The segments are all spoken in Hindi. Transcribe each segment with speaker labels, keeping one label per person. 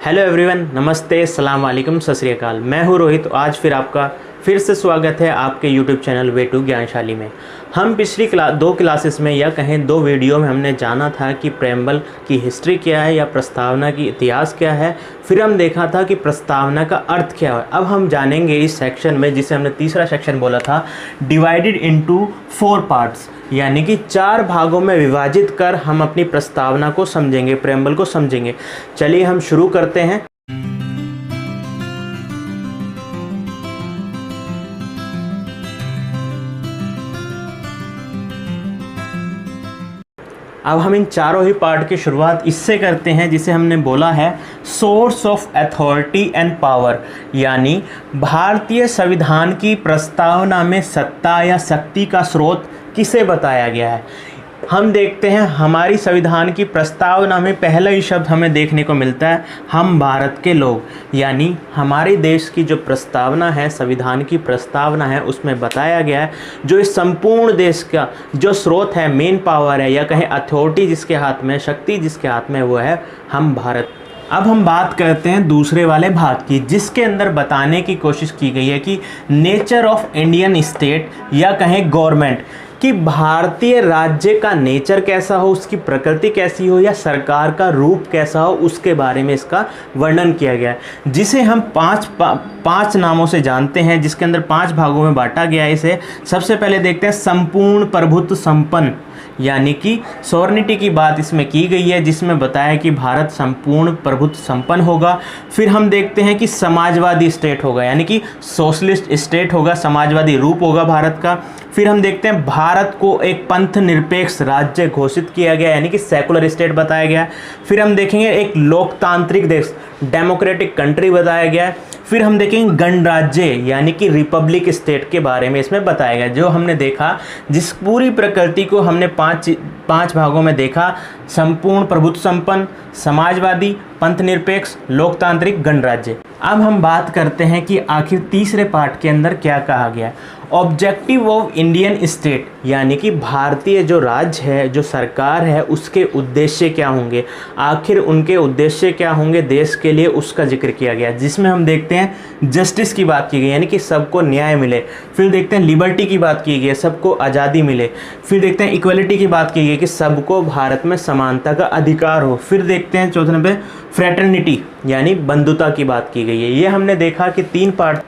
Speaker 1: हेलो एवरीवन, नमस्ते, अस्सलाम वालेकुम, सत श्री अकाल। मैं हूँ रोहित। आज आपका फिर से स्वागत है आपके यूट्यूब चैनल वे टू ज्ञानशाली में। हम पिछली दो क्लासेस में या कहें दो वीडियो में हमने जाना था कि प्रेम्बल की हिस्ट्री क्या है या प्रस्तावना की इतिहास क्या है। फिर हम देखा था कि प्रस्तावना का अर्थ क्या है। अब हम जानेंगे इस सेक्शन में, जिसे हमने तीसरा सेक्शन बोला था, डिवाइडेड इनटू 4 पार्ट्स, यानी कि 4 भागों में विभाजित कर हम अपनी प्रस्तावना को समझेंगे, प्रेम्बल को समझेंगे। चलिए हम शुरू करते हैं। अब हम इन चारों ही पार्ट की शुरुआत इससे करते हैं जिसे हमने बोला है source of authority and power, यानी भारतीय संविधान की प्रस्तावना में सत्ता या शक्ति का स्रोत किसे बताया गया है। हम देखते हैं हमारी संविधान की प्रस्तावना में पहला ही शब्द हमें देखने को मिलता है, हम भारत के लोग, यानी हमारे देश की जो प्रस्तावना है, संविधान की प्रस्तावना है, उसमें बताया गया है जो इस संपूर्ण देश का जो स्रोत है, मेन पावर है या कहें अथॉरिटी जिसके हाथ में, शक्ति जिसके हाथ में, वो है हम भारत। अब हम बात करते हैं दूसरे वाले भाग की, जिसके अंदर बताने की कोशिश की गई है कि नेचर ऑफ इंडियन स्टेट या कहें गवर्नमेंट, कि भारतीय राज्य का नेचर कैसा हो, उसकी प्रकृति कैसी हो या सरकार का रूप कैसा हो, उसके बारे में इसका वर्णन किया गया है, जिसे हम पांच नामों से जानते हैं, जिसके अंदर 5 भागों में बांटा गया है इसे। सबसे पहले देखते हैं संपूर्ण प्रभुत्व संपन्न, यानी कि सॉवरेनिटी की बात इसमें की गई है, जिसमें बताया कि भारत संपूर्ण प्रभुत्व संपन्न होगा। फिर हम देखते हैं कि समाजवादी स्टेट होगा, यानी कि सोशलिस्ट स्टेट होगा, समाजवादी रूप होगा भारत का। फिर हम देखते हैं भारत को एक पंथ निरपेक्ष राज्य घोषित किया गया, यानी कि सेकुलर स्टेट बताया गया। फिर हम देखेंगे एक लोकतांत्रिक देश, डेमोक्रेटिक कंट्री बताया गया है। फिर हम देखेंगे गणराज्य, यानी कि रिपब्लिक स्टेट के बारे में इसमें बताया गया। जो हमने देखा, जिस पूरी प्रकृति को हमने पांच भागों में देखा, संपूर्ण प्रभुत्व संपन्न, समाजवादी, पंथ निरपेक्ष, लोकतांत्रिक, गणराज्य। अब हम बात करते हैं कि आखिर तीसरे पार्ट के अंदर क्या कहा गया है। ऑब्जेक्टिव ऑफ इंडियन स्टेट, यानी कि भारतीय जो राज्य है, जो सरकार है, उसके उद्देश्य क्या होंगे, आखिर उनके उद्देश्य क्या होंगे देश के लिए, उसका जिक्र किया गया, जिसमें हम देखते हैं जस्टिस की बात की गई, यानी कि सबको न्याय मिले। फिर देखते हैं लिबर्टी की बात की गई है, सबको आज़ादी मिले। फिर देखते हैं इक्वलिटी की बात की गई कि सबको भारत में समानता का अधिकार हो। फिर देखते हैं चौथे नंबर फ्रेटर्निटी, यानी बंधुता की बात की गई है। ये हमने देखा कि 3 पार्ट।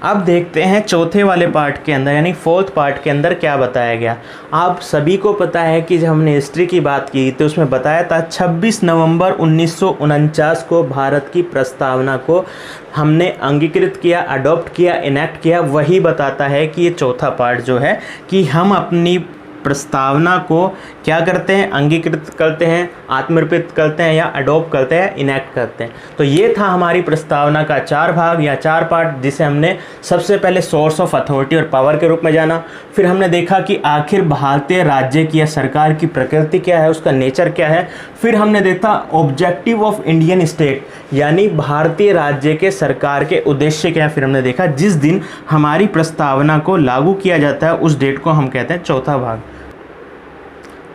Speaker 1: अब देखते हैं चौथे वाले पार्ट के अंदर, यानी 4th पार्ट के अंदर क्या बताया गया। आप सभी को पता है कि जब हमने हिस्ट्री की बात की तो उसमें बताया था 26 नवंबर 1949 को भारत की प्रस्तावना को हमने अंगीकृत किया, अडॉप्ट किया, इनेक्ट किया। वही बताता है कि ये चौथा पार्ट जो है कि हम अपनी प्रस्तावना को क्या करते हैं, अंगीकृत करते हैं, आत्मर्पित करते हैं या अडॉप्ट करते हैं, इनेक्ट करते हैं। तो ये था हमारी प्रस्तावना का 4 भाग या 4 पार्ट, जिसे हमने सबसे पहले सोर्स ऑफ अथॉरिटी और पावर के रूप में जाना। फिर हमने देखा कि आखिर भारतीय राज्य की या सरकार की प्रकृति क्या है, उसका नेचर क्या है। फिर हमने देखा ऑब्जेक्टिव ऑफ इंडियन स्टेट, यानी भारतीय राज्य के सरकार के उद्देश्य क्या है। फिर हमने देखा जिस दिन हमारी प्रस्तावना को लागू किया जाता है उस डेट को हम कहते हैं चौथा भाग।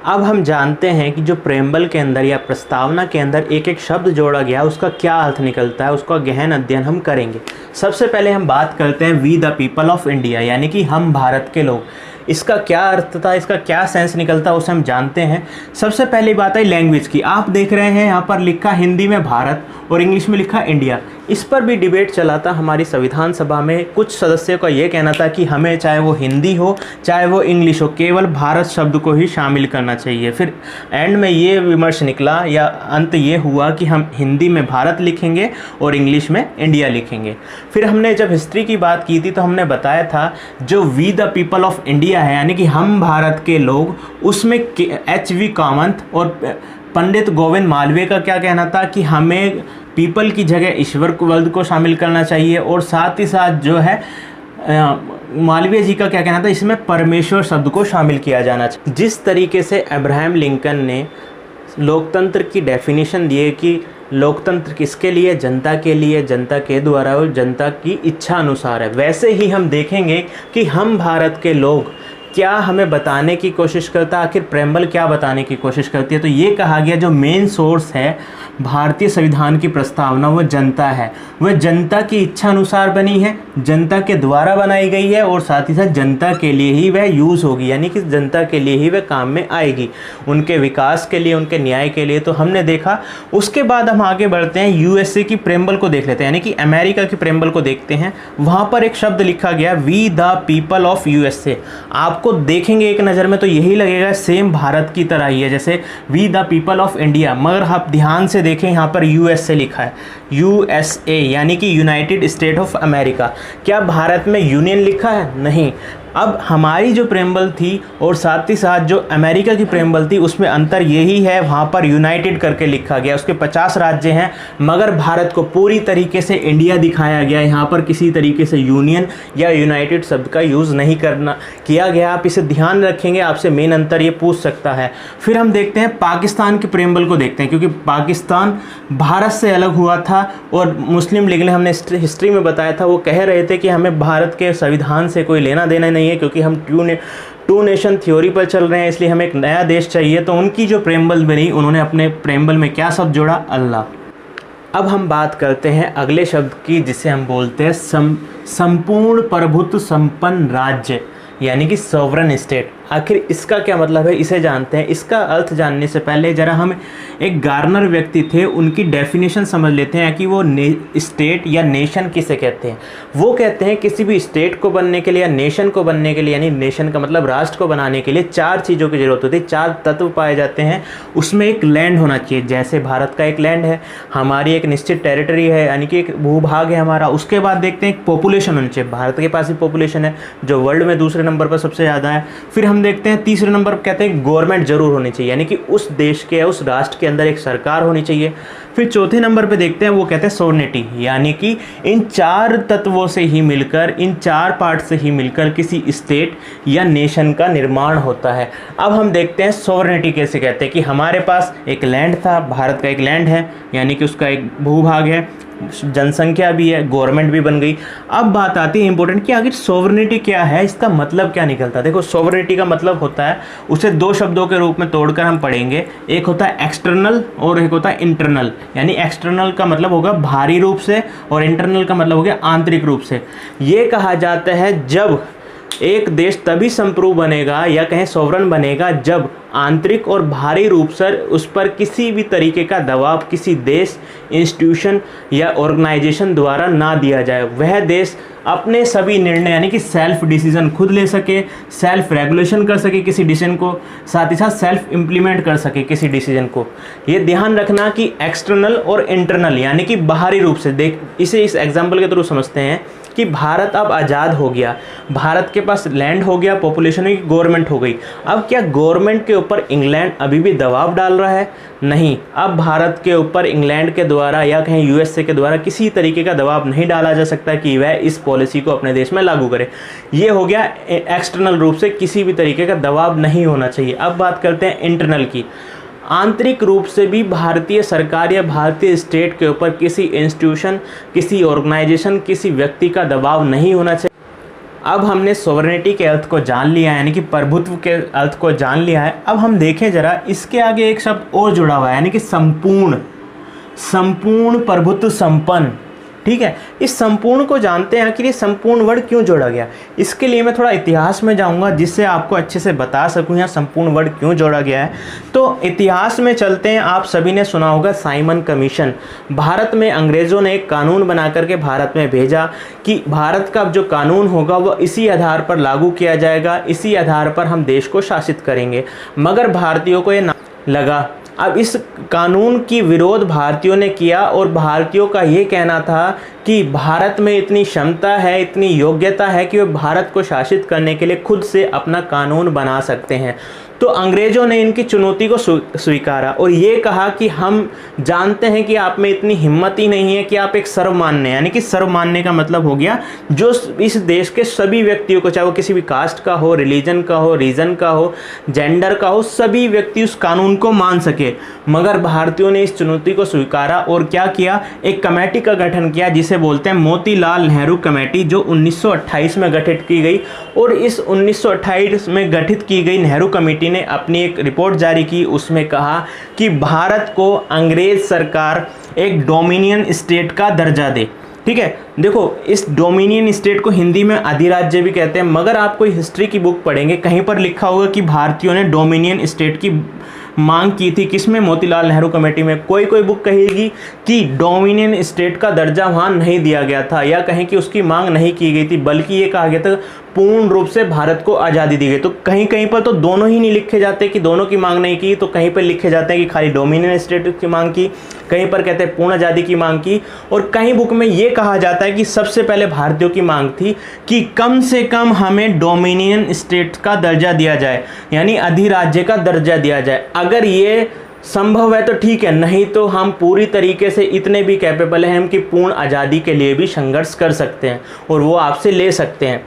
Speaker 1: अब हम जानते हैं कि जो प्रेम्बल के अंदर या प्रस्तावना के अंदर एक एक शब्द जोड़ा गया, उसका क्या अर्थ निकलता है, उसका गहन अध्ययन हम करेंगे। सबसे पहले हम बात करते हैं we the people of India, यानी कि हम भारत के लोग। इसका क्या अर्थ था, इसका क्या सेंस निकलता है, उसे हम जानते हैं। सबसे पहली बात है लैंग्वेज की। आप देख रहे हैं यहाँ पर लिखा हिंदी में भारत और इंग्लिश में लिखा इंडिया। इस पर भी डिबेट चला था हमारी संविधान सभा में। कुछ सदस्यों का ये कहना था कि हमें चाहे वो हिंदी हो चाहे वो इंग्लिश हो, केवल भारत शब्द को ही शामिल करना चाहिए। फिर एंड में ये विमर्श निकला या अंत ये हुआ कि हम हिंदी में भारत लिखेंगे और इंग्लिश में इंडिया लिखेंगे। फिर हमने जब हिस्ट्री की बात की थी तो हमने बताया था जो we the people of India है, यानी कि हम भारत के लोग, उसमें HV कामत और पंडित गोविंद मालवीय का क्या कहना था कि हमें पीपल की जगह ईश्वर वर्ड को शामिल करना चाहिए। और साथ ही साथ जो है मालवीय जी का क्या कहना था, इसमें परमेश्वर शब्द को शामिल किया जाना चाहिए। जिस तरीके से अब्राहम लिंकन ने लोकतंत्र की डेफिनेशन दी है कि लोकतंत्र किसके लिए, जनता के लिए, जनता के द्वारा और जनता की इच्छा अनुसार है, वैसे ही हम देखेंगे कि हम भारत के लोग क्या हमें बताने की कोशिश करता है, आखिर प्रेम्बल क्या बताने की कोशिश करती है। तो ये कहा गया जो मेन सोर्स है भारतीय संविधान की प्रस्तावना वो जनता है, वह जनता की इच्छा अनुसार बनी है, जनता के द्वारा बनाई गई है और साथ ही साथ जनता के लिए ही वह यूज़ होगी, यानी कि जनता के लिए ही वह काम में आएगी, उनके विकास के लिए, उनके न्याय के लिए। तो हमने देखा। उसके बाद हम आगे बढ़ते हैं, यूएसए की प्रेम्बल को देख लेते हैं, यानी कि अमेरिका की प्रेम्बल को देखते हैं। वहाँ पर एक शब्द लिखा गया we the people of USA. आपको देखेंगे एक नज़र में तो यही लगेगा सेम भारत की तरह ही है, जैसे we the people of India, मगर आप ध्यान से देखें यहाँ पर यूएसए लिखा है, यूएसए यानी कि यूनाइटेड स्टेट ऑफ अमेरिका। क्या भारत में यूनियन लिखा है? नहीं। अब हमारी जो प्रेम्बल थी और साथ ही साथ जो अमेरिका की प्रेम्बल थी उसमें अंतर यही है, वहाँ पर यूनाइटेड करके लिखा गया। उसके 50 राज्य हैं, मगर भारत को पूरी तरीके से इंडिया दिखाया गया। यहाँ पर किसी तरीके से यूनियन या यूनाइटेड शब्द का यूज़ नहीं किया गया। आप इसे ध्यान रखेंगे, आपसे मेन अंतर ये पूछ सकता है। फिर हम देखते हैं पाकिस्तान की प्रेम्बल को देखते हैं, क्योंकि पाकिस्तान भारत से अलग हुआ था और मुस्लिम लीग ने, हमने हिस्ट्री में बताया था, वो कह रहे थे कि हमें भारत के संविधान से कोई लेना देना नहीं है, क्योंकि हम टू नेशन थ्योरी पर चल रहे हैं, इसलिए हमें एक नया देश चाहिए। तो उनकी जो प्रेम्बल बनी, उन्होंने अपने प्रेम्बल में क्या शब्द जोड़ा? अल्लाह। अब हम बात करते हैं अगले शब्द की, जिसे हम बोलते हैं संपूर्ण प्रभुत्व संपन्न राज्य, यानी कि सॉवरन स्टेट। आखिर इसका क्या मतलब है, इसे जानते हैं। इसका अर्थ जानने से पहले ज़रा हम एक गार्नर व्यक्ति थे, उनकी डेफिनेशन समझ लेते हैं कि वो स्टेट या नेशन किसे कहते हैं। वो कहते हैं किसी भी स्टेट को बनने के लिए या नेशन को बनने के लिए, यानी नेशन का मतलब राष्ट्र को बनाने के लिए 4 चीज़ों की ज़रूरत होती है, 4 तत्व पाए जाते हैं। उसमें एक लैंड होना चाहिए, जैसे भारत का एक लैंड है, हमारी एक निश्चित टेरिटरी है, यानी कि एक भूभाग है हमारा। उसके बाद देखते हैं एक पॉपुलेशन होनी चाहिए, भारत के पास ही पॉपुलेशन है जो वर्ल्ड में दूसरे नंबर पर सबसे ज़्यादा है। फिर हम देखते हैं तीसरे नंबर पर कहते हैं गवर्नमेंट जरूर होनी चाहिए, यानी कि उस देश के, उस राष्ट्र के अंदर एक सरकार होनी चाहिए। फिर चौथे नंबर पे देखते हैं, वो कहते हैं सॉवरेनिटी, यानी कि इन 4 तत्वों से ही मिलकर, इन 4 पार्ट से ही मिलकर किसी स्टेट या नेशन का निर्माण होता है। अब हम देखते हैं सॉवरेनिटी कैसे कहते हैं, कि हमारे पास एक लैंड था, भारत का एक लैंड है, यानी कि उसका एक भूभाग है, जनसंख्या भी है, गवर्नमेंट भी बन गई। अब बात आती है इंपॉर्टेंट कि आखिर सॉवरेनिटी क्या है, इसका मतलब क्या निकलता है। देखो, सॉवरेनिटी का मतलब होता है, उसे 2 शब्दों के रूप में तोड़कर हम पढ़ेंगे। एक होता है एक्सटर्नल और एक होता है इंटरनल। यानी एक्सटर्नल का मतलब होगा बाहरी रूप से और इंटरनल का मतलब हो गया आंतरिक रूप से। ये कहा जाता है जब एक देश तभी संप्रभु बनेगा या कहें सॉवरन बनेगा जब आंतरिक और बाहरी रूप से उस पर किसी भी तरीके का दबाव किसी देश, इंस्टीट्यूशन या ऑर्गेनाइजेशन द्वारा ना दिया जाए। वह देश अपने सभी निर्णय, यानी कि सेल्फ डिसीजन खुद ले सके, सेल्फ रेगुलेशन कर सके किसी डिसीजन को, साथ ही साथ सेल्फ इम्प्लीमेंट कर सके किसी डिसीजन को। ये ध्यान रखना कि एक्सटर्नल और इंटरनल, यानी कि बाहरी रूप से। देख, इसे इस एग्जाम्पल के थ्रू समझते हैं कि भारत अब आज़ाद हो गया, भारत के पास लैंड हो गया, पॉपुलेशन की गवर्नमेंट हो गई। अब क्या गवर्नमेंट के ऊपर इंग्लैंड अभी भी दबाव डाल रहा है? नहीं। अब भारत के ऊपर इंग्लैंड के द्वारा या कहीं यूएसए के द्वारा किसी तरीके का दबाव नहीं डाला जा सकता कि वह इस पॉलिसी को अपने देश में लागू करे। ये हो गया एक्सटर्नल रूप से, किसी भी तरीके का दबाव नहीं होना चाहिए। अब बात करते हैं इंटरनल की। आंतरिक रूप से भी भारतीय सरकार या भारतीय स्टेट के ऊपर किसी इंस्टीट्यूशन, किसी ऑर्गेनाइजेशन, किसी व्यक्ति का दबाव नहीं होना चाहिए। अब हमने सॉवरेनिटी के अर्थ को जान लिया है, यानी कि प्रभुत्व के अर्थ को जान लिया है। अब हम देखें जरा, इसके आगे एक शब्द और जुड़ा हुआ है, यानी कि संपूर्ण, संपूर्ण प्रभुत्व संपन्न। ठीक है, इस संपूर्ण को जानते हैं कि ये संपूर्ण वर्ड क्यों जोड़ा गया। इसके लिए मैं थोड़ा इतिहास में जाऊंगा जिससे आपको अच्छे से बता सकूं यहाँ संपूर्ण वर्ड क्यों जोड़ा गया है। तो इतिहास में चलते हैं। आप सभी ने सुना होगा साइमन कमीशन। भारत में अंग्रेज़ों ने एक कानून बना करके भारत में भेजा कि भारत का जो कानून होगा वो इसी आधार पर लागू किया जाएगा, इसी आधार पर हम देश को शासित करेंगे। मगर भारतीयों को ये ना लगा। अब इस कानून की विरोध भारतीयों ने किया और भारतीयों का ये कहना था कि भारत में इतनी क्षमता है, इतनी योग्यता है कि वे भारत को शासित करने के लिए खुद से अपना कानून बना सकते हैं। तो अंग्रेज़ों ने इनकी चुनौती को स्वीकारा और ये कहा कि हम जानते हैं कि आप में इतनी हिम्मत ही नहीं है कि आप एक सर्वमान्य, यानी कि सर्वमान्य का मतलब हो गया जो इस देश के सभी व्यक्तियों को, चाहे वो किसी भी कास्ट का हो, रिलीजन का हो, रीजन का हो, जेंडर का हो, सभी व्यक्ति उस कानून को मान सके। मगर भारतीयों ने इस चुनौती को स्वीकारा और क्या किया, एक कमेटी का गठन किया जिसे बोलते हैं मोतीलाल नेहरू कमेटी, जो 1928 में गठित की गई। और इस 1928 में गठित की गई नेहरू कमेटी ने अपनी एक रिपोर्ट जारी की, उसमें कहा कि भारत को अंग्रेज सरकार एक डोमिनियन स्टेट का दर्जा दे। ठीक है, देखो इस डोमिनियन स्टेट को हिंदी में अधिराज्य भी कहते हैं, मगर आप कोई हिस्ट्री की बुक पढ़ेंगे कहीं पर लिखा होगा कि भारतीयों ने डोमिनियन स्टेट की मांग की थी। किसमें? मोतीलाल नेहरू कमेटी में। कोई कोई बुक कहेगी कि डोमिनियन स्टेट का दर्जा वहाँ नहीं दिया गया था, या कहें कि उसकी मांग नहीं की गई थी, बल्कि ये कहा गया था पूर्ण रूप से भारत को आज़ादी दी गई। तो कहीं कहीं पर तो दोनों ही नहीं लिखे जाते कि दोनों की मांग नहीं की, तो कहीं पर लिखे जाते हैं कि खाली डोमिनियन स्टेट की मांग की, कहीं पर कहते हैं पूर्ण आज़ादी की मांग की, और कहीं बुक में ये कहा जाता है कि सबसे पहले भारतीयों की मांग थी कि कम से कम हमें डोमिनियन स्टेट का दर्जा दिया जाए, यानी अधिराज्य का दर्जा दिया जाए। अगर ये संभव है तो ठीक है, नहीं तो हम पूरी तरीके से इतने भी कैपेबल हैं हम कि पूर्ण आज़ादी के लिए भी संघर्ष कर सकते हैं और वो आपसे ले सकते हैं।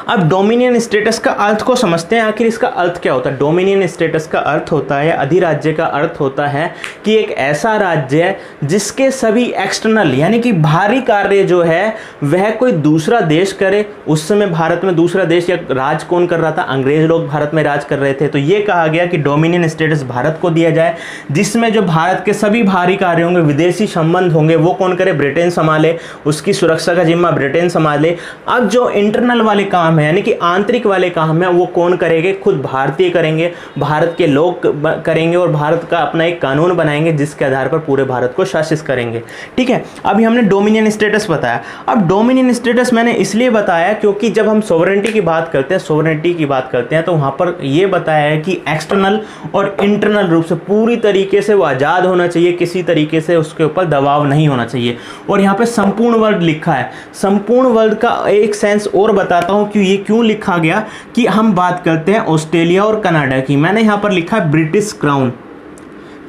Speaker 1: अब डोमिनियन स्टेटस का अर्थ को समझते हैं, आखिर इसका अर्थ क्या होता है। डोमिनियन स्टेटस का अर्थ होता है, अधिराज्य का अर्थ होता है कि एक ऐसा राज्य है जिसके सभी एक्सटर्नल यानी कि बाहरी कार्य जो है वह कोई दूसरा देश करे। उस समय भारत में दूसरा देश या राज कौन कर रहा था? अंग्रेज लोग भारत में राज कर रहे थे। तो ये कहा गया कि डोमिनियन स्टेटस भारत को दिया जाए, जिसमें जो भारत के सभी बाहरी कार्य होंगे, विदेशी संबंध होंगे, वो कौन करे? ब्रिटेन संभाले, उसकी सुरक्षा का जिम्मा ब्रिटेन संभाले। अब जो इंटरनल वाले काम है यानी कि आंतरिक वाले काम है वो कौन करेंगे? खुद भारतीय करेंगे, भारत के लोग करेंगे और भारत का अपना एक कानून बनाएंगे जिसके आधार पर पूरे भारत को शासित करेंगे। ठीक है, अभी हमने डोमिनियन स्टेटस बताया। अब डोमिनियन स्टेटस मैंने इसलिए बताया क्योंकि जब हम सोवरेनिटी की बात करते हैं, तो वहां पर यह बताया है कि एक्सटर्नल और इंटरनल रूप से पूरी तरीके से वो आज़ाद होना चाहिए, किसी तरीके से उसके ऊपर दबाव नहीं होना चाहिए। और यहाँ पे संपूर्ण वर्ल्ड लिखा है। संपूर्ण वर्ल्ड का एक सेंस और बताता हूँ कि ये क्यों लिखा गया, कि हम बात करते हैं ऑस्ट्रेलिया और कनाडा की। मैंने यहाँ पर लिखा है ब्रिटिश क्राउन,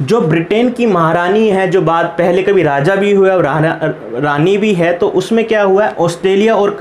Speaker 1: जो ब्रिटेन की महारानी है, जो बात पहले कभी राजा भी हुआ और रानी भी है, तो उसमें क्या हुआ है, ऑस्ट्रेलिया और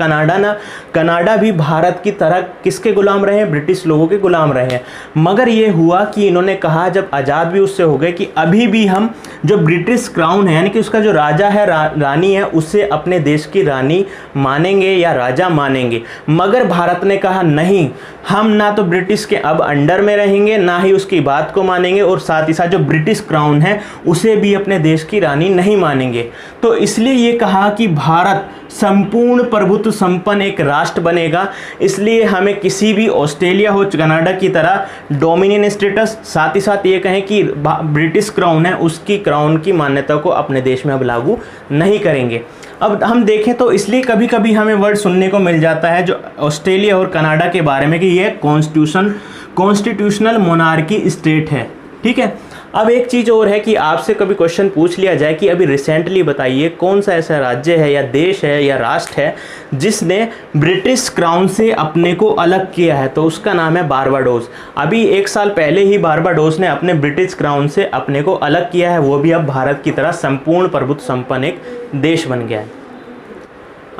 Speaker 1: कनाडा भी भारत की तरह किसके गुलाम रहे हैं? ब्रिटिश लोगों के गुलाम रहे हैं। मगर ये हुआ कि इन्होंने कहा जब आज़ाद भी उससे हो गए कि अभी भी हम जो ब्रिटिश क्राउन है यानी कि उसका जो राजा है, रानी है, उसे अपने देश की रानी मानेंगे या राजा मानेंगे। मगर भारत ने कहा नहीं, हम ना तो ब्रिटिश के अब अंडर में रहेंगे, ना ही उसकी बात को मानेंगे, और साथ ही साथ जो ब्रिटिश क्राउन है उसे भी अपने देश की रानी नहीं मानेंगे। तो इसलिए ये कहा कि भारत संपूर्ण प्रभुत्व संपन्न एक राष्ट्र बनेगा, इसलिए हमें किसी भी ऑस्ट्रेलिया हो कनाडा की तरह डोमिनियन स्टेटस, साथ ही साथ ये कहें कि ब्रिटिश क्राउन है उसकी क्राउन की मान्यता को अपने देश में अब लागू नहीं करेंगे। अब हम देखें तो इसलिए कभी कभी हमें वर्ड सुनने को मिल जाता है जो ऑस्ट्रेलिया और कनाडा के बारे में कि ये कॉन्स्टिट्यूशनल मोनार्की स्टेट है। ठीक है, अब एक चीज़ और है कि आपसे कभी क्वेश्चन पूछ लिया जाए कि अभी रिसेंटली बताइए कौन सा ऐसा राज्य है या देश है या राष्ट्र है जिसने ब्रिटिश क्राउन से अपने को अलग किया है, तो उसका नाम है बारबाडोस। अभी 1 साल पहले ही बारबाडोस ने अपने ब्रिटिश क्राउन से अपने को अलग किया है, वो भी अब भारत की तरह संपूर्ण प्रभुत्व संपन्न एक देश बन गया है।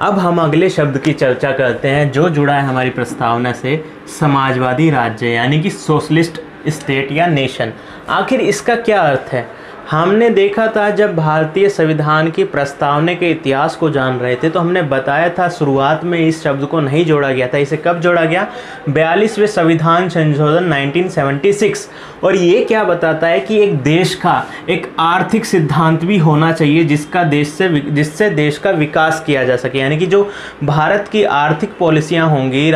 Speaker 1: अब हम अगले शब्द की चर्चा करते हैं जो जुड़ा है हमारी प्रस्तावना से, समाजवादी राज्य यानी कि सोशलिस्ट स्टेट या नेशन। आखिर इसका क्या अर्थ है? हमने देखा था जब भारतीय संविधान की प्रस्तावना के इतिहास को जान रहे थे तो हमने बताया था शुरुआत में इस शब्द को नहीं जोड़ा गया था। इसे कब जोड़ा गया? 42वें संविधान संशोधन 1976। और ये क्या बताता है कि एक देश का एक आर्थिक सिद्धांत भी होना चाहिए जिससे देश का विकास किया जा सके। यानी कि जो भारत की आर्थिक पॉलिसियाँ होंगी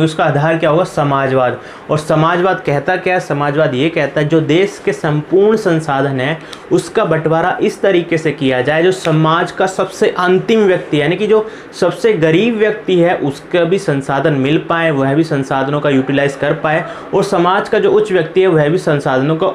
Speaker 1: उसका आधार क्या होगा? समाजवाद। और समाजवाद कहता क्या है? समाजवाद ये कहता है जो देश के संपूर्ण संसाधन है उसका बंटवारा इस तरीके से किया जाए जो समाज का सबसे अंतिम व्यक्ति यानी कि जो सबसे गरीब व्यक्ति है उसका भी संसाधन मिल पाए, वह भी संसाधनों का यूटिलाइज कर पाए, और समाज का जो उच्च व्यक्ति है वह भी संसाधनों का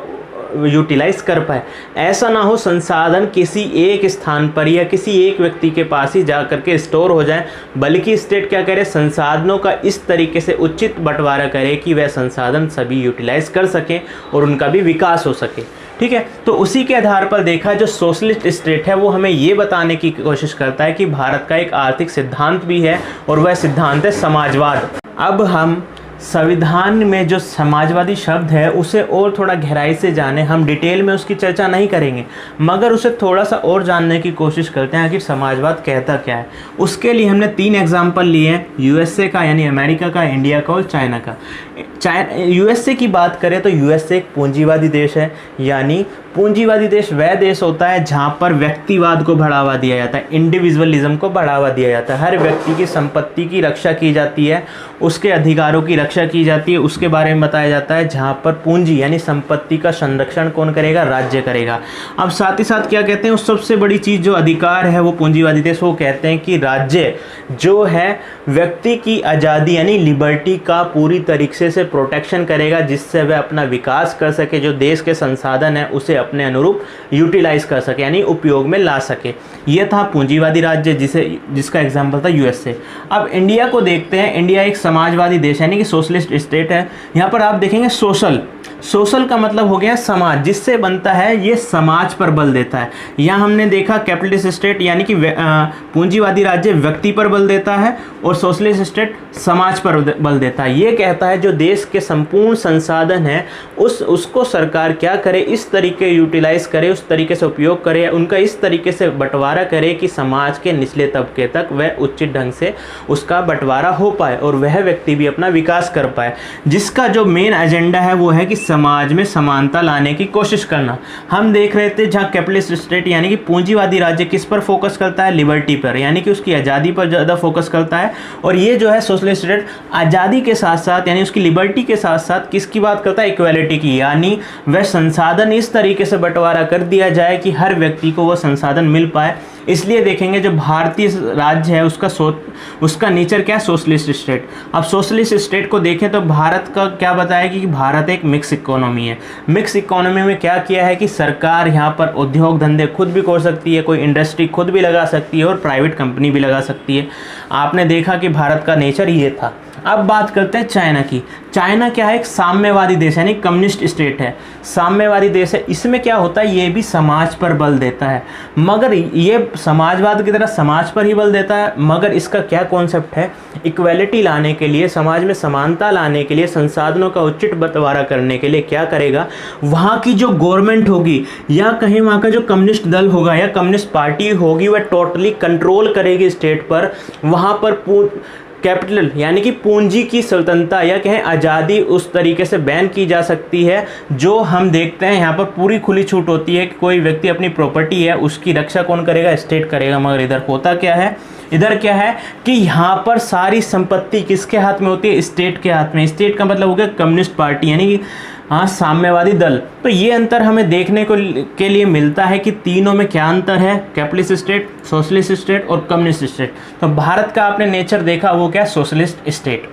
Speaker 1: यूटिलाइज कर पाए। ऐसा ना हो संसाधन किसी एक स्थान पर या किसी एक व्यक्ति के पास ही जा करके स्टोर हो जाए, बल्कि स्टेट क्या करे, संसाधनों का इस तरीके से उचित बंटवारा करे कि वह संसाधन सभी यूटिलाइज कर सकें और उनका भी विकास हो सके। ठीक है, तो उसी के आधार पर देखा जो सोशलिस्ट स्टेट है वो हमें ये बताने की कोशिश करता है कि भारत का एक आर्थिक सिद्धांत भी है और वह सिद्धांत है समाजवाद। अब हम संविधान में जो समाजवादी शब्द है उसे और थोड़ा गहराई से जाने, हम डिटेल में उसकी चर्चा नहीं करेंगे मगर उसे थोड़ा सा और जानने की कोशिश करते हैं कि समाजवाद कहता क्या है। उसके लिए हमने 3 एग्जाम्पल लिए हैं, यूएसए का यानी अमेरिका का, इंडिया का और चाइना का। यूएसए की बात करें तो यूएसए एक पूंजीवादी देश है, यानी पूंजीवादी देश वह देश होता है जहाँ पर व्यक्तिवाद को बढ़ावा दिया जाता है, इंडिविजुअलिज्म को बढ़ावा दिया जाता है। हर व्यक्ति की संपत्ति की रक्षा की जाती है, उसके अधिकारों की रक्षा की जाती है, उसके बारे में बताया जाता है। जहाँ पर पूंजी यानी संपत्ति का संरक्षण कौन करेगा, राज्य करेगा। अब साथ ही साथ क्या कहते हैं, उस सबसे बड़ी चीज़ जो अधिकार है वो पूंजीवादी देश वो कहते हैं कि राज्य जो है व्यक्ति की आज़ादी यानी लिबर्टी का पूरी तरीके से प्रोटेक्शन करेगा, जिससे वह अपना विकास कर सके, जो देश के संसाधन है उसे अपने अनुरूप यूटिलाइज कर सके यानी उपयोग में ला सके। यह था पूंजीवादी राज्य जिसका एग्जाम्पल था यूएसए। अब इंडिया को देखते हैं। इंडिया एक समाजवादी देश यानी कि सोशलिस्ट स्टेट है। यहाँ पर आप देखेंगे सोशल का मतलब हो गया समाज, जिससे बनता है ये समाज पर बल देता है। यहाँ हमने देखा कैपिटलिस्ट स्टेट यानी कि पूंजीवादी राज्य व्यक्ति पर बल देता है और सोशलिस्ट स्टेट समाज पर बल देता है। ये कहता है जो देश के संपूर्ण संसाधन है उसको सरकार क्या करे, इस तरीके यूटिलाइज करे, उस तरीके से उपयोग करे, उनका इस तरीके से बंटवारा करे कि समाज के निचले तबके तक वह उचित ढंग से उसका बंटवारा हो पाए और वह व्यक्ति भी अपना विकास कर पाए। जिसका जो मेन एजेंडा है वो है कि समाज में समानता लाने की कोशिश करना। हम देख रहे थे जहाँ कैपिटलिस्ट स्टेट यानी कि पूंजीवादी राज्य किस पर फोकस करता है, लिबर्टी पर यानी कि उसकी आज़ादी पर ज़्यादा फोकस करता है। और ये जो है सोशलिस्ट स्टेट आज़ादी के साथ साथ यानी उसकी लिबर्टी के साथ साथ किसकी बात करता है, इक्वालिटी की, यानी वह संसाधन इस तरीके से बंटवारा कर दिया जाए कि हर व्यक्ति को वह संसाधन मिल पाए। इसलिए देखेंगे जो भारतीय राज्य है उसका नेचर क्या है, सोशलिस्ट स्टेट। अब सोशलिस्ट स्टेट को देखें तो भारत का क्या बताया कि भारत एक मिक्स इकोनॉमी है। मिक्स इकोनॉमी में क्या किया है कि सरकार यहाँ पर उद्योग धंधे खुद भी कर सकती है, कोई इंडस्ट्री खुद भी लगा सकती है और प्राइवेट कंपनी भी लगा सकती है। आपने देखा कि भारत का नेचर ये था। अब बात करते हैं चाइना की। चाइना क्या है, एक साम्यवादी देश है यानी कम्युनिस्ट स्टेट है, साम्यवादी देश है। इसमें क्या होता है, ये भी समाज पर बल देता है, मगर ये समाजवाद की तरह समाज पर ही बल देता है। मगर इसका क्या कॉन्सेप्ट है, इक्वालिटी लाने के लिए, समाज में समानता लाने के लिए, संसाधनों का उचित बंटवारा करने के लिए क्या करेगा, वहाँ की जो गवर्नमेंट होगी या कहीं वहाँ का जो कम्युनिस्ट दल होगा या कम्युनिस्ट पार्टी होगी वह टोटली कंट्रोल करेगी स्टेट पर। वहाँ पर कैपिटल यानी कि पूंजी की स्वतंत्रता या कहें आज़ादी उस तरीके से बैन की जा सकती है। जो हम देखते हैं यहाँ पर पूरी खुली छूट होती है कि कोई व्यक्ति अपनी प्रॉपर्टी है उसकी रक्षा कौन करेगा, स्टेट करेगा। मगर इधर होता क्या है, इधर क्या है कि यहाँ पर सारी संपत्ति किसके हाथ में होती है, स्टेट के हाथ में। स्टेट का मतलब हो गया कम्युनिस्ट पार्टी यानी कि हाँ साम्यवादी दल। तो ये अंतर हमें देखने को के लिए मिलता है कि तीनों में क्या अंतर है, कैपिटलिस्ट स्टेट, सोशलिस्ट स्टेट और कम्युनिस्ट स्टेट। तो भारत का आपने नेचर देखा, वो क्या, सोशलिस्ट स्टेट।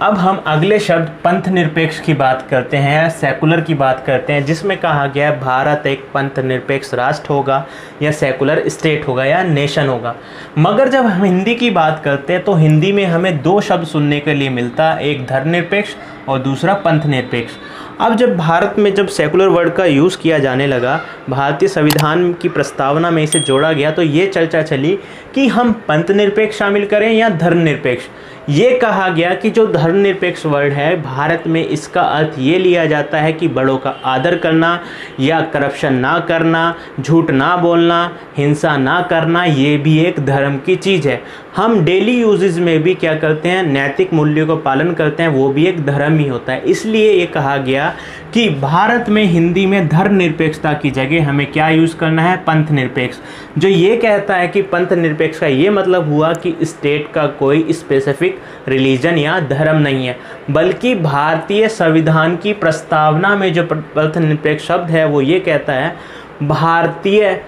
Speaker 1: अब हम अगले शब्द पंथ निरपेक्ष की बात करते हैं, सेकुलर की बात करते हैं, जिसमें कहा गया है भारत एक पंथ निरपेक्ष राष्ट्र होगा या सेकुलर स्टेट होगा या नेशन होगा। मगर जब हम हिंदी की बात करते हैं तो हिंदी में हमें 2 शब्द सुनने के लिए मिलता है, एक धर्मनिरपेक्ष और दूसरा पंथ निरपेक्ष। अब जब भारत में जब सेकुलर वर्ड का यूज़ किया जाने लगा, भारतीय संविधान की प्रस्तावना में इसे जोड़ा गया, तो ये चर्चा चली कि हम पंथ निरपेक्ष शामिल करें या धर्मनिरपेक्ष। ये कहा गया कि जो धर्मनिरपेक्ष वर्ड है भारत में, इसका अर्थ ये लिया जाता है कि बड़ों का आदर करना या करप्शन ना करना, झूठ ना बोलना, हिंसा ना करना, ये भी एक धर्म की चीज़ है। हम डेली यूजेस में भी क्या करते हैं, नैतिक मूल्यों को पालन करते हैं, वो भी एक धर्म ही होता है। इसलिए ये कहा गया कि भारत में हिंदी में धर्मनिरपेक्षता की जगह हमें क्या यूज़ करना है, पंथ निरपेक्ष। जो ये कहता है कि पंथ निरपेक्ष का ये मतलब हुआ कि स्टेट का कोई स्पेसिफिक रिलीजन या धर्म नहीं है, बल्कि भारतीय संविधान की प्रस्तावना में जो पंथ निरपेक्ष शब्द है वो ये कहता है भारतीय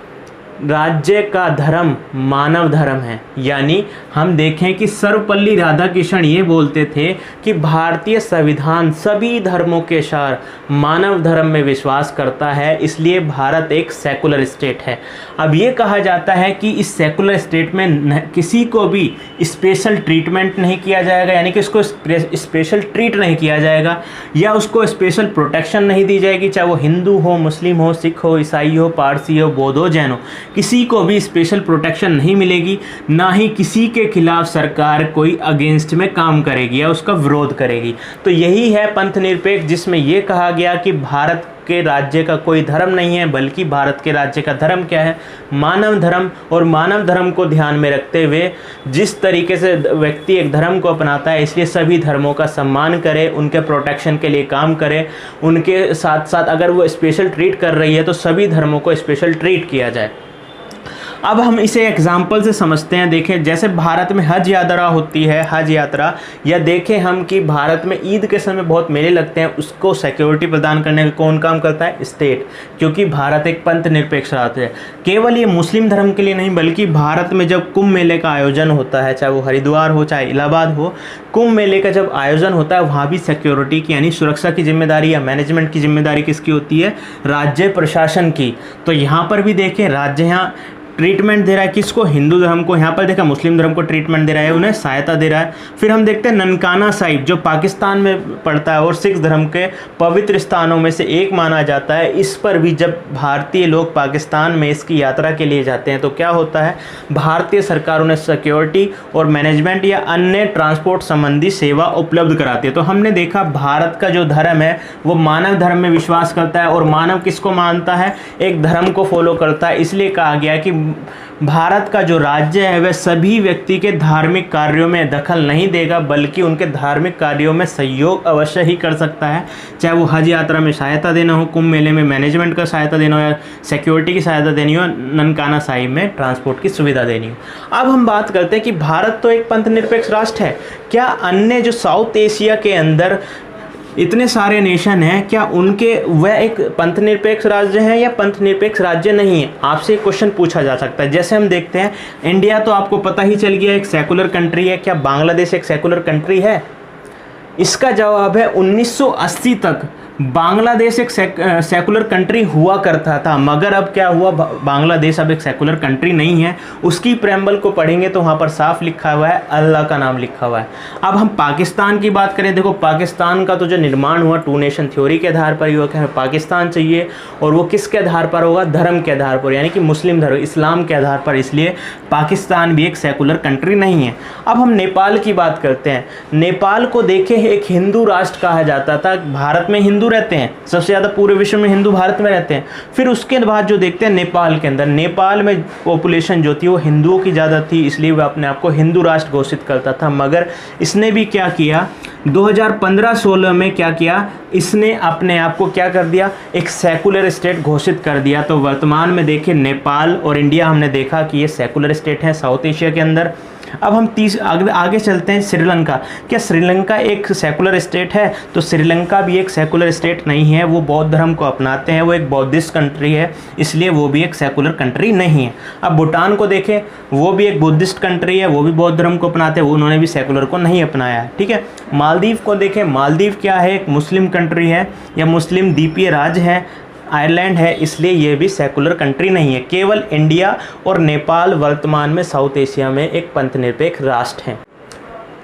Speaker 1: राज्य का धर्म मानव धर्म है। यानी हम देखें कि सर्वपल्ली राधाकृष्णन ये बोलते थे कि भारतीय संविधान सभी धर्मों के सार मानव धर्म में विश्वास करता है, इसलिए भारत एक सेकुलर स्टेट है। अब ये कहा जाता है कि इस सेकुलर स्टेट में किसी को भी स्पेशल ट्रीटमेंट नहीं किया जाएगा, यानी कि उसको स्पेशल ट्रीट नहीं किया जाएगा या उसको स्पेशल प्रोटेक्शन नहीं दी जाएगी, चाहे वो हिंदू हो, मुस्लिम हो, सिख हो, ईसाई हो, पारसी हो, बौद्ध हो, जैन हो, किसी को भी स्पेशल प्रोटेक्शन नहीं मिलेगी। ना ही किसी के खिलाफ सरकार कोई अगेंस्ट में काम करेगी या उसका विरोध करेगी। तो यही है पंथ निरपेक्ष, जिसमें यह कहा गया कि भारत के राज्य का कोई धर्म नहीं है, बल्कि भारत के राज्य का धर्म क्या है, मानव धर्म। और मानव धर्म को ध्यान में रखते हुए जिस तरीके से व्यक्ति एक धर्म को अपनाता है, इसलिए सभी धर्मों का सम्मान करे, उनके प्रोटेक्शन के लिए काम करे, उनके साथ साथ अगर वो स्पेशल ट्रीट कर रही है तो सभी धर्मों को स्पेशल ट्रीट किया जाए। अब हम इसे एग्जाम्पल से समझते हैं। देखें, जैसे भारत में हज यात्रा होती है, हज यात्रा, या देखें हम कि भारत में ईद के समय बहुत मेले लगते हैं, उसको सिक्योरिटी प्रदान करने का कौन काम करता है? स्टेट, क्योंकि भारत एक पंथ निरपेक्ष राज्य है। केवल ये मुस्लिम धर्म के लिए नहीं, बल्कि भारत में जब कुंभ मेले का आयोजन होता है, चाहे वो हरिद्वार हो, चाहे इलाहाबाद हो, कुंभ मेले का जब आयोजन होता है वहाँ भी सिक्योरिटी की यानी सुरक्षा की जिम्मेदारी या मैनेजमेंट की जिम्मेदारी किसकी होती है? राज्य प्रशासन की। तो यहाँ पर भी देखें, राज्य यहाँ ट्रीटमेंट दे रहा है किसको? हिंदू धर्म को। यहाँ पर देखा मुस्लिम धर्म को ट्रीटमेंट दे रहा है, उन्हें सहायता दे रहा है। फिर हम देखते हैं ननकाना साहिब जो पाकिस्तान में पड़ता है और सिख धर्म के पवित्र स्थानों में से एक माना जाता है। इस पर भी जब भारतीय लोग पाकिस्तान में इसकी यात्रा के लिए जाते हैं तो क्या होता है? भारतीय सरकार उन्हें सिक्योरिटी और मैनेजमेंट या अन्य ट्रांसपोर्ट संबंधी सेवा उपलब्ध कराती है। तो हमने देखा भारत का जो धर्म है वो मानव धर्म में विश्वास करता है, और मानव किसको मानता है? एक धर्म को फॉलो करता है। इसलिए कहा गया कि भारत का जो राज्य है वह सभी व्यक्ति के धार्मिक कार्यों में दखल नहीं देगा, बल्कि उनके धार्मिक कार्यों में सहयोग अवश्य ही कर सकता है। चाहे वो हज यात्रा में सहायता देना हो, कुंभ मेले में मैनेजमेंट का सहायता देना हो, या सिक्योरिटी की सहायता देनी हो, ननकाना साहिब में ट्रांसपोर्ट की सुविधा देनी हो। अब हम बात करते हैं कि भारत तो एक पंथ निरपेक्ष राष्ट्र है, क्या अन्य जो साउथ एशिया के अंदर इतने सारे नेशन हैं, क्या उनके वह एक पंथ निरपेक्ष राज्य हैं या पंथ निरपेक्ष राज्य नहीं है? आपसे एक क्वेश्चन पूछा जा सकता है। जैसे हम देखते हैं इंडिया तो आपको पता ही चल गया एक सेकुलर कंट्री है, क्या बांग्लादेश एक सेकुलर कंट्री है? इसका जवाब है 1980 तक बांग्लादेश एक सेकुलर कंट्री हुआ करता था, मगर अब क्या हुआ? बांग्लादेश अब एक सेकुलर कंट्री नहीं है। उसकी प्रेम्बल को पढ़ेंगे तो वहाँ पर साफ लिखा हुआ है, अल्लाह का नाम लिखा हुआ है। अब हम पाकिस्तान की बात करें, देखो पाकिस्तान का तो जो निर्माण हुआ टू नेशन थ्योरी के आधार पर ही हुआ कि हमें पाकिस्तान चाहिए, और वो किसके आधार पर होगा? धर्म के आधार पर, यानी कि मुस्लिम धर्म, इस्लाम के आधार पर। इसलिए पाकिस्तान भी एक सेकुलर कंट्री नहीं है। अब हम नेपाल की बात करते हैं। नेपाल को देखें एक हिंदू राष्ट्र कहा जाता था, भारत में हिंदू रहते हैं, सबसे ज़्यादा पूरे विश्व में हिंदू भारत में रहते हैं। फिर उसके बाद जो देखते हैं नेपाल के अंदर, नेपाल में पॉपुलेशन जो थी वो हिंदुओं की ज़्यादा थी, इसलिए वह अपने आप को हिंदू राष्ट्र घोषित करता था। मगर इसने भी क्या किया? 2015-16 में क्या किया? इसने अपने आप को क्या कर दिया? एक सेकुलर स्टेट घोषित कर दिया। तो वर्तमान में देखें नेपाल और इंडिया हमने देखा कि ये सेकुलर स्टेट है साउथ एशिया के अंदर। अब हम आगे चलते हैं। श्रीलंका, क्या श्रीलंका एक सेकुलर स्टेट है? तो श्रीलंका भी एक सेकुलर स्टेट नहीं है, वो बौद्ध धर्म को अपनाते हैं, वो एक बौद्धिस्ट कंट्री है, इसलिए वो भी एक सेकुलर कंट्री नहीं है। अब भूटान को देखें, वो भी एक बुद्धिस्ट कंट्री है, वो भी बौद्ध धर्म को अपनाते हैं, वो उन्होंने भी सेकुलर को नहीं अपनाया है। ठीक है। मालदीव को देखें, मालदीव क्या है? एक मुस्लिम कंट्री है या मुस्लिम द्वीपीय राज्य है, आयरलैंड है, इसलिए ये भी सेकुलर कंट्री नहीं है। केवल इंडिया और नेपाल वर्तमान में साउथ एशिया में एक पंथ निरपेक्ष राष्ट्र हैं।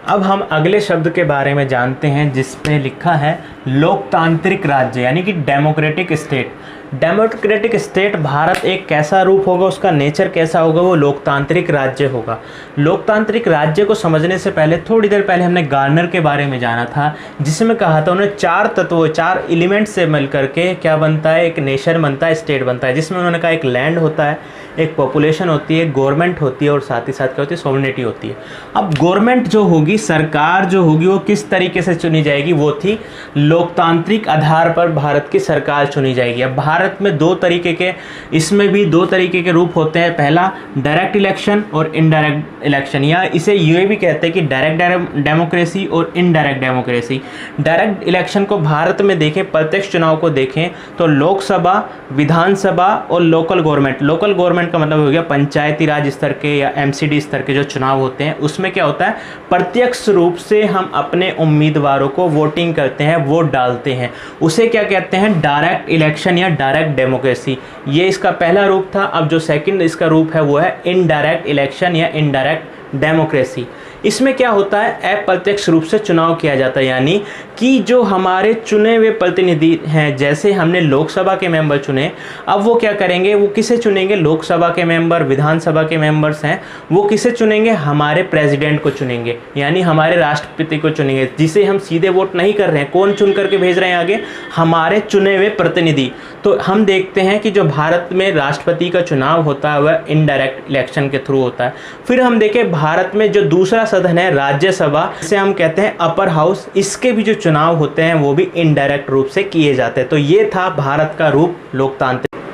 Speaker 1: अब हम अगले शब्द के बारे में जानते हैं जिसमें लिखा है लोकतांत्रिक राज्य, यानी कि democratic state. Democratic state Bharat एक कैसा रूप होगा, उसका नेचर कैसा होगा? वो लोकतांत्रिक राज्य होगा। लोकतांत्रिक राज्य को समझने से पहले थोड़ी देर पहले हमने गार्नर के बारे में जाना था, जिसमें कहा था उन्होंने 4 तत्वों, 4 एलिमेंट से मिल करके क्या बनता है? एक नेशन बनता है, स्टेट बनता है, जिसमें उन्होंने कहा एक लैंड होता है, एक पॉपुलेशन होती है, गवर्नमेंट होती है, और साथ ही साथ क्या होती है? सॉवरेनिटी होती है। अब गवर्नमेंट जो होगी, सरकार जो होगी, वो किस तरीके से चुनी जाएगी? वो थी लोकतांत्रिक आधार पर भारत की सरकार चुनी जाएगी। अब भारत में इसमें भी दो तरीके के रूप होते हैं। पहला डायरेक्ट इलेक्शन और इनडायरेक्ट इलेक्शन, या इसे ये भी कहते हैं कि डायरेक्ट डेमोक्रेसी और इनडायरेक्ट डेमोक्रेसी। डायरेक्ट इलेक्शन को भारत में देखें, प्रत्यक्ष चुनाव को देखें तो लोकसभा, विधानसभा और लोकल गवर्नमेंट का मतलब हो गया पंचायती राज स्तर के या एमसीडी स्तर के जो चुनाव होते हैं, उसमें क्या होता है, प्रत्यक्ष रूप से हम अपने उम्मीदवारों को वोटिंग करते हैं, वोट डालते हैं। उसे क्या कहते हैं, डायरेक्ट इलेक्शन या डायरेक्ट डेमोक्रेसी। ये इसका पहला रूप था। अब जो सेकंड इसका रूप है वो है इनडायरेक्ट इलेक्शन या इनडायरेक्ट डेमोक्रेसी। इसमें क्या होता है, अप्रत्यक्ष रूप से चुनाव किया जाता है, यानी कि जो हमारे चुने हुए प्रतिनिधि हैं, जैसे हमने लोकसभा के मेंबर चुने, अब वो क्या करेंगे, वो किसे चुनेंगे, लोकसभा के मेंबर, विधानसभा के मेंबर्स हैं, वो किसे चुनेंगे, हमारे प्रेसिडेंट को चुनेंगे, यानी हमारे राष्ट्रपति को चुनेंगे, जिसे हम सीधे वोट नहीं कर रहे हैं। कौन चुन करके भेज रहे हैं आगे, हमारे चुने हुए प्रतिनिधि। तो हम देखते हैं कि जो भारत में राष्ट्रपति का चुनाव होता है वह इनडायरेक्ट इलेक्शन के थ्रू होता है। फिर हम देखें भारत में जो दूसरा सदन है राज्यसभा, इसे हम कहते हैं अपर हाउस, इसके भी जो चुनाव होते हैं वो भी इनडायरेक्ट रूप से किए जाते हैं। तो ये था भारत का रूप लोकतांत्रिक।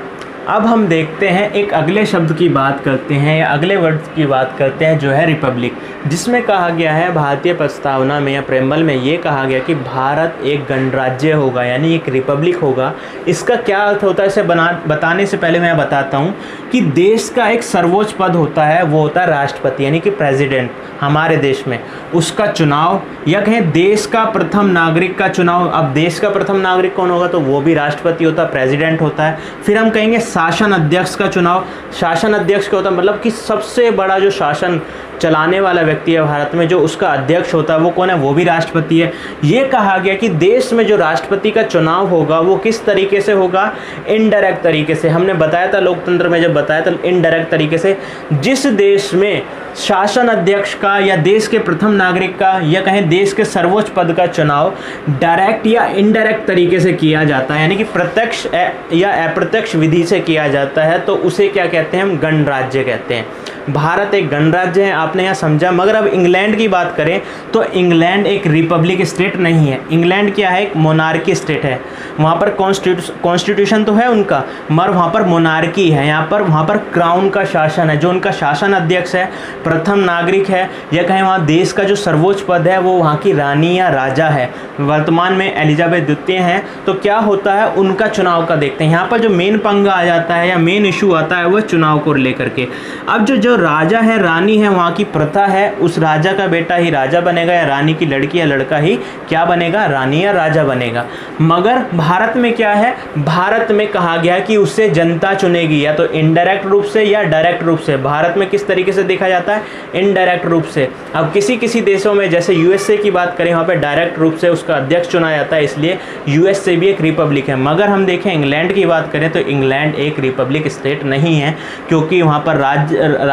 Speaker 1: अब हम देखते हैं एक अगले शब्द की बात करते हैं या अगले वर्ड की बात करते हैं, जो है रिपब्लिक, जिसमें कहा गया है भारतीय प्रस्तावना में या प्रेम्बल में ये कहा गया कि भारत एक गणराज्य होगा, यानी एक रिपब्लिक होगा। इसका क्या अर्थ होता है, इसे बताने से पहले मैं बताता हूँ कि देश का एक सर्वोच्च पद होता है, वो होता है राष्ट्रपति, यानी कि प्रेसिडेंट। हमारे देश में उसका चुनाव, या कहें देश का प्रथम नागरिक का चुनाव। अब देश का प्रथम नागरिक कौन होगा, तो वो भी राष्ट्रपति होता है, प्रेसिडेंट होता है। फिर हम कहेंगे शासन अध्यक्ष का चुनाव। शासन अध्यक्ष क्या होता है, मतलब कि सबसे बड़ा जो शासन चलाने वाला व्यक्ति है भारत में, जो उसका अध्यक्ष होता है वो कौन है, वो भी राष्ट्रपति है। ये कहा गया कि देश में जो राष्ट्रपति का चुनाव होगा वो किस तरीके से होगा, इनडायरेक्ट तरीके से। हमने बताया था लोकतंत्र में, जब बताया था इनडायरेक्ट तरीके से। जिस देश में शासन अध्यक्ष का या देश के प्रथम नागरिक का या कहें देश के सर्वोच्च पद का चुनाव डायरेक्ट या इनडायरेक्ट तरीके से किया जाता है, यानी कि प्रत्यक्ष या अप्रत्यक्ष विधि से किया जाता है, तो उसे क्या कहते हैं, हम गणराज्य कहते हैं। भारत एक गणराज्य है, आपने यहाँ समझा। मगर अब इंग्लैंड की बात करें तो इंग्लैंड एक रिपब्लिक स्टेट नहीं है। इंग्लैंड क्या है, एक मोनार्की स्टेट है। वहाँ पर कॉन्स्टिट्यूशन तो है उनका, मगर वहाँ पर मोनार्की है। वहाँ पर क्राउन का शासन है। जो उनका शासन अध्यक्ष है, प्रथम नागरिक है, या कहें वहाँ देश का जो सर्वोच्च पद है वो वहाँ की रानी या राजा है। वर्तमान में एलिजाबेथ द्वितीय हैं। तो क्या होता है, उनका चुनाव का देखते हैं। यहाँ पर जो मेन पंगा आ जाता है या मेन इशू आता है वह चुनाव को लेकर के। अब जो राजा है, रानी है, वहाँ की प्रथा है, उस राजा का बेटा ही राजा बनेगा, या रानी की लड़की या लड़का ही क्या बनेगा, रानी या राजा बनेगा। मगर भारत में क्या है, भारत में कहा गया कि उससे जनता चुनेगी, या तो इनडायरेक्ट रूप से या डायरेक्ट रूप से। भारत में किस तरीके से देखा जाता है, इनडायरेक्ट रूप से। अब किसी देशों में, जैसे यूएसए की बात करें, वहाँ पे डायरेक्ट रूप से उसका अध्यक्ष चुना जाता है, इसलिए यूएसए भी एक रिपब्लिक है। मगर हम देखें इंग्लैंड की बात करें तो इंग्लैंड एक रिपब्लिक स्टेट नहीं है, क्योंकि वहाँ पर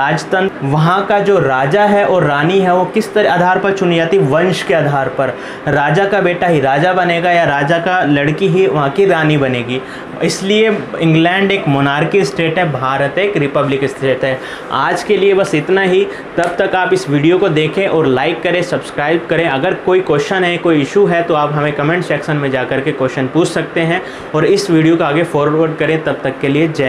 Speaker 1: राजतंत्र, वहाँ का जो राजा है और रानी है वो किस तरह आधार पर चुनी जाती, वंश के आधार पर। राजा का बेटा ही राजा बनेगा या राजा का लड़की ही वहाँ की रानी बनेगी। इसलिए इंग्लैंड एक मोनार्की स्टेट है, भारत एक रिपब्लिक स्टेट है। आज के लिए बस इतना ही। तब तक आप इस वीडियो को देखें और लाइक करें, सब्सक्राइब करें। अगर कोई क्वेश्चन है, कोई इशू है तो आप हमें कमेंट सेक्शन में जाकर के क्वेश्चन पूछ सकते हैं, और इस वीडियो को आगे फॉरवर्ड करें। तब तक के लिए जय।